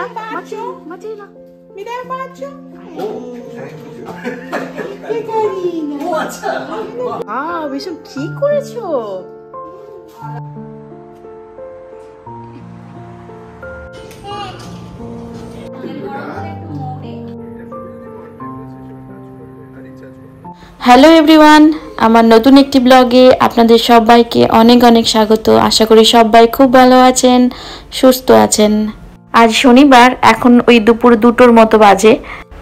Matilda. Mi dai un bacio? Che carina. ভীষণ কি করেছো? হ্যালো এভরিওয়ান, আমার নতুন একটি ব্লগে আপনাদের সবাইকে অনেক অনেক স্বাগত। আশা করি সবাই খুব ভালো আছেন, সুস্থ আছেন। আজ শনিবার, এখন ওই দুপুর 2টোর মতো বাজে।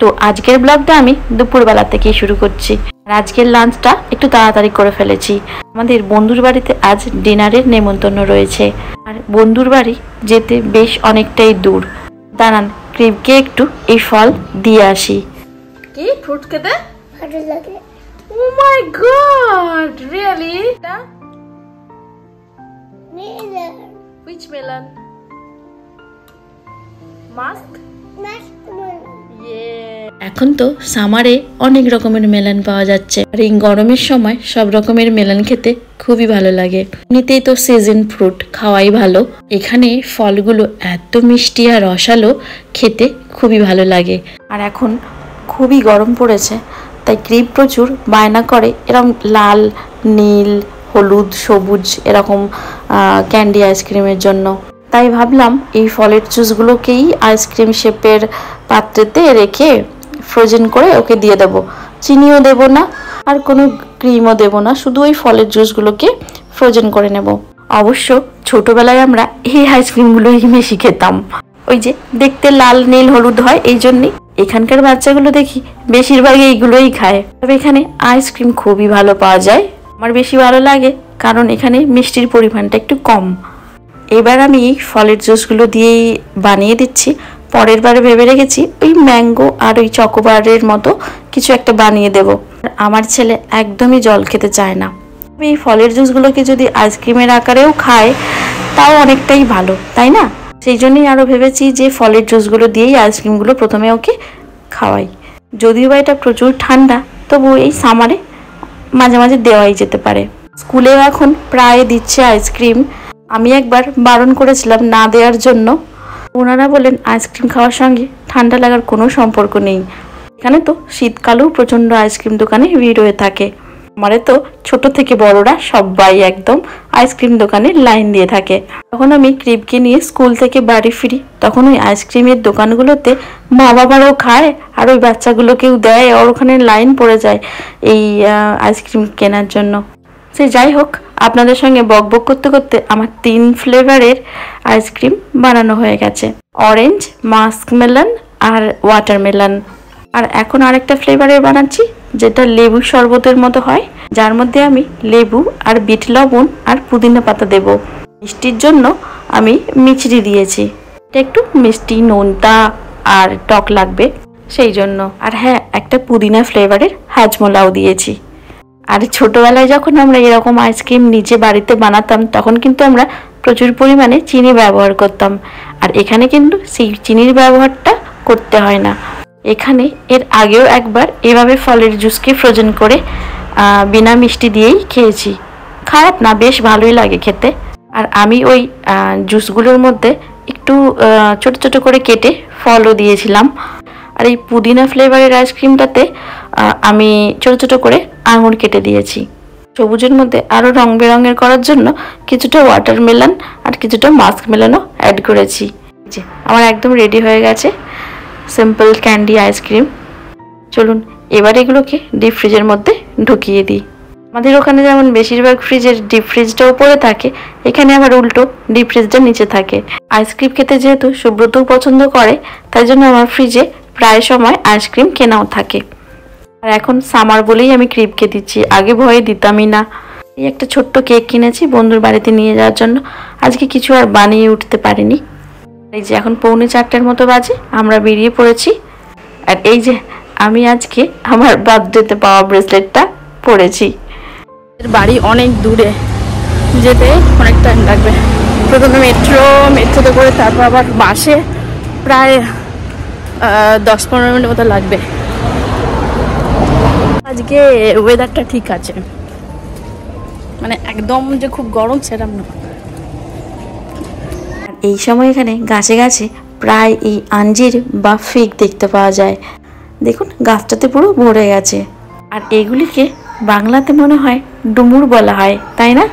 তো আজকের ব্লগটা আমি দুপুরবেলা থেকেই শুরু করছি। আর আজকের লাঞ্চটা একটু তাড়াতাড়ি করে ফেলেছি। আমাদের বন্ধুর বাড়িতে আজ ডিনারের নেমন্তন্ন রয়েছে। আর বন্ধুর বাড়ি যেতে বেশ অনেকটাই দূর। দাঁড়ান, ক্রিপকে একটু এই ফল দিয়ে আসি। কি ফ্রুট খেতে ভালো লাগে? Oh my god, really? Melon. Which melon? Musk? Musk melon. Yeah. এখন তো সামারে অনেক রকমের মেলন পাওয়া যাচ্ছে। আর এই গরমের সময় সব রকমের মেলন খেতে খুবই ভালো লাগে। এমনিতেই তো সিজন ফ্রুট, খাওয়াই ভালো। এখানে ফলগুলো এত মিষ্টি আর রসালো, খেতে খুবই ভালো লাগে। আর এখন খুবই গরম পড়েছে, তাই ক্রিপ প্রচুর বায়না করে এরকম লাল, নীল, হলুদ, সবুজ এরকম ক্যান্ডি আইসক্রিমের জন্য। তাই ভাবলাম এই ফলের জুসগুলোকেই আইসক্রিম শেপের পাত্রেতে রেখে ফ্রোজেন করে ওকে দিয়ে দেবো। চিনিও দেব না আর কোনো ক্রিমও দেব না, শুধু ওই ফলের জুসগুলোকে ফ্রোজেন করে নেব। অবশ্য ছোটবেলায় আমরা এই আইসক্রিমগুলোই বেশি খেতাম। ওই যে দেখতে লাল, নীল, হলুদ হয়, এই জন্যই এখানকার বাচ্চাগুলো দেখি বেশিরভাগ এইগুলোই খায়। তবে এখানে আইসক্রিম খুবই ভালো পাওয়া যায়। আমার বেশি ভালো লাগে কারণ এখানে মিষ্টির পরিমাণটা একটু কম। এবার আমি ফলের জুসগুলো দিয়েই বানিয়ে দিচ্ছি। পরের বারে ভেবে রেখেছি ওই ম্যাঙ্গো আর ওই চকোবারের মতো কিছু একটা বানিয়ে দেব। আমার ছেলে একদমই জল খেতে চায় না। এই ফলের জুসগুলোকে যদি আইসক্রিমের আকারেও খায় তাও অনেকটাই ভালো, তাই না? সেই জন্যই আরও ভেবেছি যে ফলের জুসগুলো দিয়েই আইসক্রিমগুলো প্রথমে ওকে খাওয়াই। যদিও বা এটা প্রচুর ঠান্ডা, তবু এই সামারে মাঝে মাঝে দেওয়াই যেতে পারে। স্কুলেও এখন প্রায় দিচ্ছে আইসক্রিম। আমি একবার বারণ করেছিলাম না দেওয়ার জন্য। ওনারা বলেন আইসক্রিম খাওয়ার সঙ্গে ঠান্ডা লাগার কোনো সম্পর্ক নেই। এখানে তো শীতকালেও প্রচণ্ড আইসক্রিম দোকানে ভিড় হয়ে থাকে। আমারে তো ছোট থেকে বড়রা সবাই একদম আইসক্রিম দোকানে লাইন দিয়ে থাকে। তখন আমি ক্রিপকে নিয়ে স্কুল থেকে বাড়ি ফিরি, তখন ওই আইসক্রিমের দোকানগুলোতে মা বাবারাও খায় আর ওই বাচ্চাগুলোকেও দেয়, আর ওখানে লাইন পড়ে যায় এই আইসক্রিম কেনার জন্য। সে যাই হোক, আপনাদের সঙ্গে বকবক করতে করতে আমার 3 ফ্লেভারের আইসক্রিম বানানো হয়ে গেছে। অরেঞ্জ, মাস্কমেলন আর ওয়াটারমেলন। আর এখন আরেকটা ফ্লেভারের বানাচ্ছি, যেটা লেবু শরবতের মতো হয়, যার মধ্যে আমি লেবু আর বিট লবণ আর পুদিনা পাতা দেব। মিষ্টির জন্য আমি মিছরি দিয়েছি, এটা একটু মিষ্টি, নোনতা আর টক লাগবে সেই জন্য। আর হ্যাঁ, একটা পুদিনা ফ্লেভারের হাজমোলাও দিয়েছি। আর ছোটবেলায় যখন আমরা এরকম আইসক্রিম নিজে বাড়িতে বানাতাম, তখন কিন্তু আমরা প্রচুর পরিমাণে চিনি ব্যবহার করতাম। আর এখানে কিন্তু সেই চিনির ব্যবহারটা করতে হয় না। এখানে এর আগেও একবার এভাবে ফলের জুসকে ফ্রোজেন করে বিনা মিষ্টি দিয়েই খেয়েছি। খারাপ না, বেশ ভালোই লাগে খেতে। আর আমি ওই জুসগুলোর মধ্যে একটু ছোট ছোট করে কেটে ফলও দিয়েছিলাম। আর এই পুদিনা ফ্লেভারের আইসক্রিমটাতে আমি ছোট ছোট করে আঙুর কেটে দিয়েছি। সবুজের মধ্যে আরও রং বেরঙের করার জন্য কিছুটা ওয়াটারমেলন আর কিছুটা মাস্কমেলনও অ্যাড করেছি। যে আমার একদম রেডি হয়ে গেছে সিম্পল ক্যান্ডি আইসক্রিম। চলুন এবার এগুলোকে ডিপ ফ্রিজের মধ্যে ঢুকিয়ে দিই। আমাদের ওখানে যেমন বেশিরভাগ ফ্রিজের ডিপ ফ্রিজটা উপরে থাকে, এখানে আবার উল্টো ডিপ ফ্রিজটা নিচে থাকে। আইসক্রিম খেতে যেহেতু সুব্রতও পছন্দ করে, তাই জন্য আমার ফ্রিজে প্রায় সময় আইসক্রিম কেনাও থাকে। আর এখন সামার বলেই আমি ক্রিপকে দিচ্ছি, আগে ভয়ে দিতামই না। এই একটা ছোট্ট কেক কিনেছি বন্ধুর বাড়িতে নিয়ে যাওয়ার জন্য, আজকে কিছু আর বানিয়ে উঠতে পারিনি। এই যে এখন 3:45 মতো বাজে, আমরা বেরিয়ে পড়েছি। আর এই যে আমি আজকে আমার বার্থডেতে পাওয়া ব্রেসলেটটা পরেছি। বাড়ি অনেক দূরে, যেতে অনেক টাইম লাগবে। প্রথমে মেট্রোতে করে, তারপর আবার বাসে প্রায় 10-15 মিনিট মতো লাগবে। আজকে ওয়েদারটা ঠিক আছে, মানে একদম যে খুব গরম সেরকম না। এই সময় এখানে গাছে গাছে প্রায় এই আঞ্জির বা ফিগ দেখতে পাওয়া যায়। দেখুন গাছটাতে পুরো ভরে গেছে। আর এগুলিকে বাংলাতে মনে হয় ডুমুর বলা হয়, তাই না?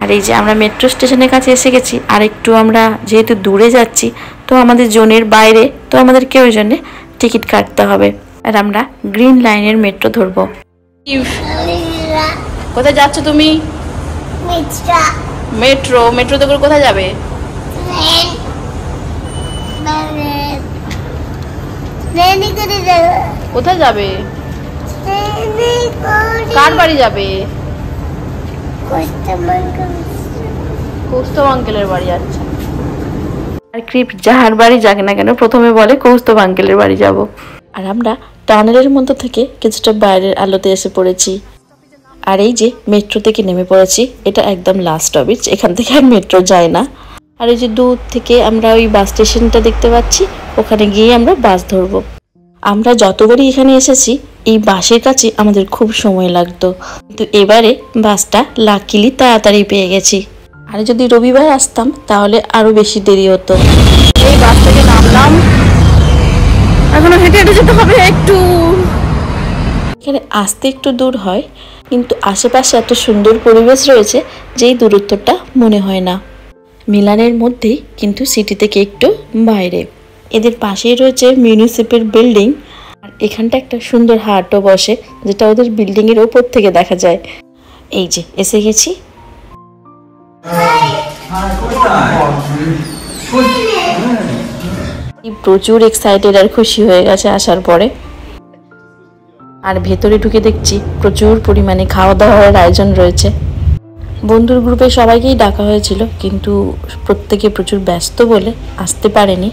আর এই যে আমরা মেট্রো স্টেশনের কাছে এসে গেছি। আর একটু আমরা যেহেতু দূরে যাচ্ছি, তো আমাদের জোনের বাইরে, তো আমাদেরকে ওই জন্যে টিকিট কাটতে হবে। আর আমরা গ্রিন লাইনের মেট্রো ধরবো। কোথায় যাচ্ছ তুমি? মেট্রো। মেট্রোতে করে কোথায় যাবে? কোথায় যাবে? কার বাড়ি যাবে? কৌস্তব আঙ্কেলের বাড়ি। আচ্ছা। আর ক্রিপ যাহার বাড়ি যাক না কেন প্রথমে বলে কৌস্তব আঙ্কেলের বাড়ি যাব। আর আমরা টানেলের মধ্যে থেকে কিছুটা বাইরের আলোতে এসে পড়েছি। আর এই যে মেট্রো থেকে নেমে পড়েছি, এটা একদম লাস্ট স্টপেজ, এখান থেকে আর মেট্রো যায় না। আর এই যে দূর থেকে আমরা ওই বাস স্টেশনটা দেখতে পাচ্ছি, ওখানে গিয়ে আমরা বাস ধরবো। আমরা যতবারই এখানে এসেছি এই বাসের কাছে আমাদের খুব সময় লাগতো, কিন্তু এবারে বাসটা লাকিলি তাড়াতাড়ি পেয়ে গেছি। আর যদি রবিবার আসতাম তাহলে আরো বেশি দেরি হতো। এই বাস থেকে নামলাম, এখনো হেঁটে হেঁটে যেতে হবে একটু। এখানে আসতে একটু দূর হয়, কিন্তু আশেপাশে এত সুন্দর পরিবেশ রয়েছে যেই দূরত্বটা মনে হয় না। মিলানের মধ্যেই, কিন্তু সিটি থেকে একটু বাইরে। এদের পাশেই রয়েছে মিউনিসিপ্যাল বিল্ডিং। আর এখানটা একটা সুন্দর হাটও বসে, যেটা ওদের বিল্ডিং এর ওপর থেকে দেখা যায়। এই যে এসে গেছি। প্রচুর এক্সাইটেড আর খুশি হয়ে গেছে আসার পরে। আর ভেতরে ঢুকে দেখছি প্রচুর পরিমাণে খাওয়া দাওয়ার আয়োজন রয়েছে। বন্ধুর গ্রুপে সবাইকেই ডাকা হয়েছিল, কিন্তু প্রত্যেকে প্রচুর ব্যস্ত বলে আসতে পারেনি।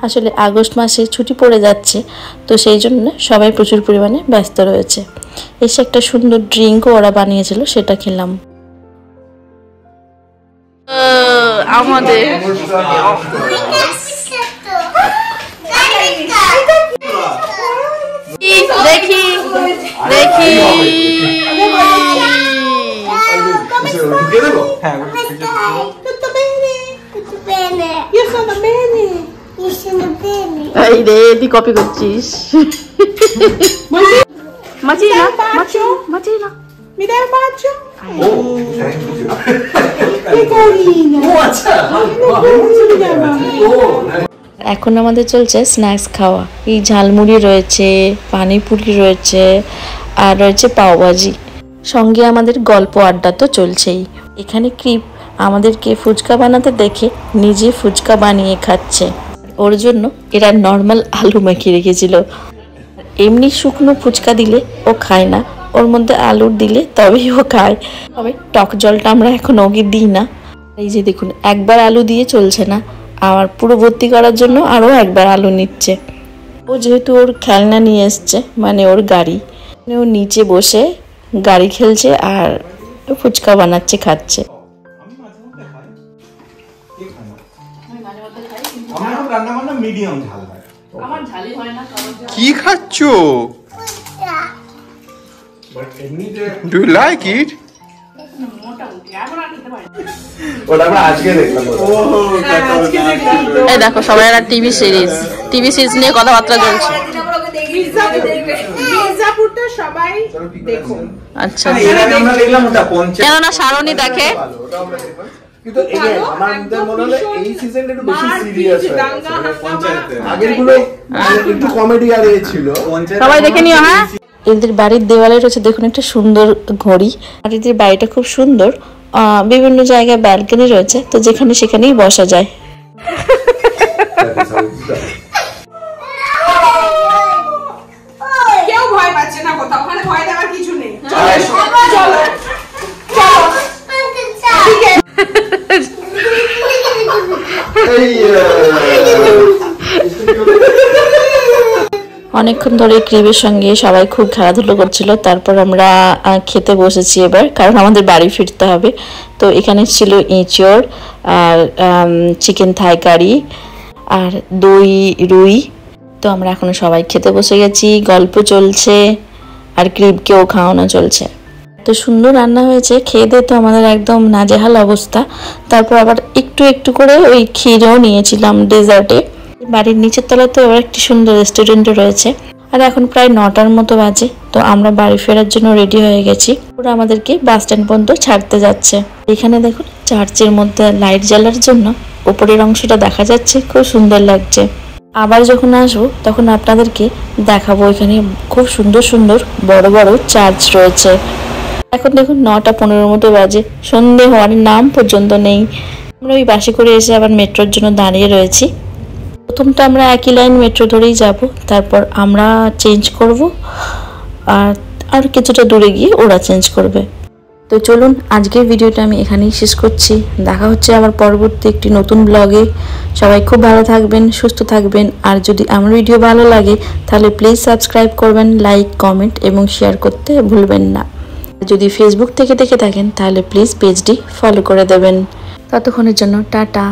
আসলে আগস্ট মাসে ছুটি পড়ে যাচ্ছে, তো সেই জন্য সবাই প্রচুর পরিমাণে ব্যস্ত রয়েছে। এসে একটা সুন্দর ড্রিঙ্কও ওরা বানিয়েছিল, সেটা খেলাম। আমাদের দেখি দেখি তুই কপি করছিস। এখন আমাদের চলছে স্ন্যাক্স খাওয়া। এই ঝালমুড়ি রয়েছে, পানিপুরি রয়েছে, আর রয়েছে পাওভাজি। সঙ্গে আমাদের গল্প আড্ডা তো চলছেই। এখানে ক্রিপ আমাদেরকে ফুচকা বানাতে দেখে নিজে ফুচকা বানিয়ে খাচ্ছে। ওর জন্য এরা নর্মাল আলু মাখিয়ে রেখেছিল। এমনি শুকনো ফুচকা দিলে ও খায় না, ওর মধ্যে আলু দিলে তবেই ও খায়। তবে টক জলটা আমরা এখন ওকে দিই না। এই যে দেখুন, একবার আলু দিয়ে চলছে না, আবার পুরো ভর্তি করার জন্য আরও একবার আলু নিচ্ছে। ও যেহেতু ওর খেলনা নিয়ে এসছে, মানে ওর গাড়ি, ও নিচে বসে গাড়ি খেলছে আর ফুচকা বানাচ্ছে, খাচ্ছে। কি খাচ্ছ? Do you like it? এই দেখো সবাই একটা টিভি সিরিজ নিয়ে কথাবার্তা চলছে। আচ্ছা, কেননা সারণী দেখে। সবাই দেখে নিও। হ্যাঁ, এদের বাড়ির দেওয়ালে রয়েছে দেখুন একটা সুন্দর ঘড়ি। আর এদের বাড়িটা খুব সুন্দর, বিভিন্ন জায়গায় ব্যালকনি রয়েছে, তো যেখানে সেখানেই বসা যায়। কেউ ভয় পাচ্ছে না, কোথাও ওখানে ভয় দেওয়ার কিছু নেই। অনেকক্ষণ ধরে ক্রিবের সঙ্গে সবাই খুব খেলাধুলো করছিল। তারপর আমরা খেতে বসেছি এবার, কারণ আমাদের বাড়ি ফিরতে হবে। তো এখানে ছিল এঁচড় আর চিকেন থাই কারি আর দই রুই। তো আমরা এখন সবাই খেতে বসে গেছি, গল্প চলছে আর ক্রিবকেও খাওয়ানো চলছে। তো সুন্দর রান্না হয়েছে, খেয়ে দিয়ে তো আমাদের একদম নাজেহাল অবস্থা। তারপর আবার একটু একটু করে ওই ক্ষীরেও নিয়েছিলাম ডেজার্টে। বাড়ির নিচের তলাতেও একটি সুন্দর রেস্টুরেন্টও রয়েছে। আর এখন প্রায় 9টার মতো বাজে, তো আমরা বাড়ি ফেরার জন্য রেডি হয়ে গেছি। ওরা আমাদেরকে বাস স্ট্যান্ড পর্যন্ত ছাড়তে যাচ্ছে। এখানে দেখুন চার্চের মধ্যে লাইট জ্বালার জন্য উপরের অংশটা দেখা যাচ্ছে, খুব সুন্দর লাগছে। আবার যখন আসবো তখন আপনাদেরকে দেখাবো, এখানে খুব সুন্দর সুন্দর বড় বড় চার্চ রয়েছে। এখন দেখুন 9:15 মতো বাজে, সন্ধে হওয়ার নাম পর্যন্ত নেই। আমরা ওই বাসে করে এসে আবার মেট্রোর জন্য দাঁড়িয়ে রয়েছি। প্রথমটা আমরা একই লাইন মেট্রো ধরেই যাব, তারপর আমরা চেঞ্জ করব, আর কিছুটা দূরে গিয়ে ওরা চেঞ্জ করবে। তো চলুন আজকের ভিডিওটা আমি এখানেই শেষ করছি। দেখা হচ্ছে আবার পরবর্তী একটি নতুন ব্লগে। সবাই খুব ভালো থাকবেন, সুস্থ থাকবেন। আর যদি আমার ভিডিও ভালো লাগে তাহলে প্লিজ সাবস্ক্রাইব করবেন, লাইক, কমেন্ট এবং শেয়ার করতে ভুলবেন না। যদি ফেসবুক থেকে দেখে থাকেন তাহলে প্লিজ পেজটি ফলো করে দেবেন। ততক্ষণের জন্য টাটা।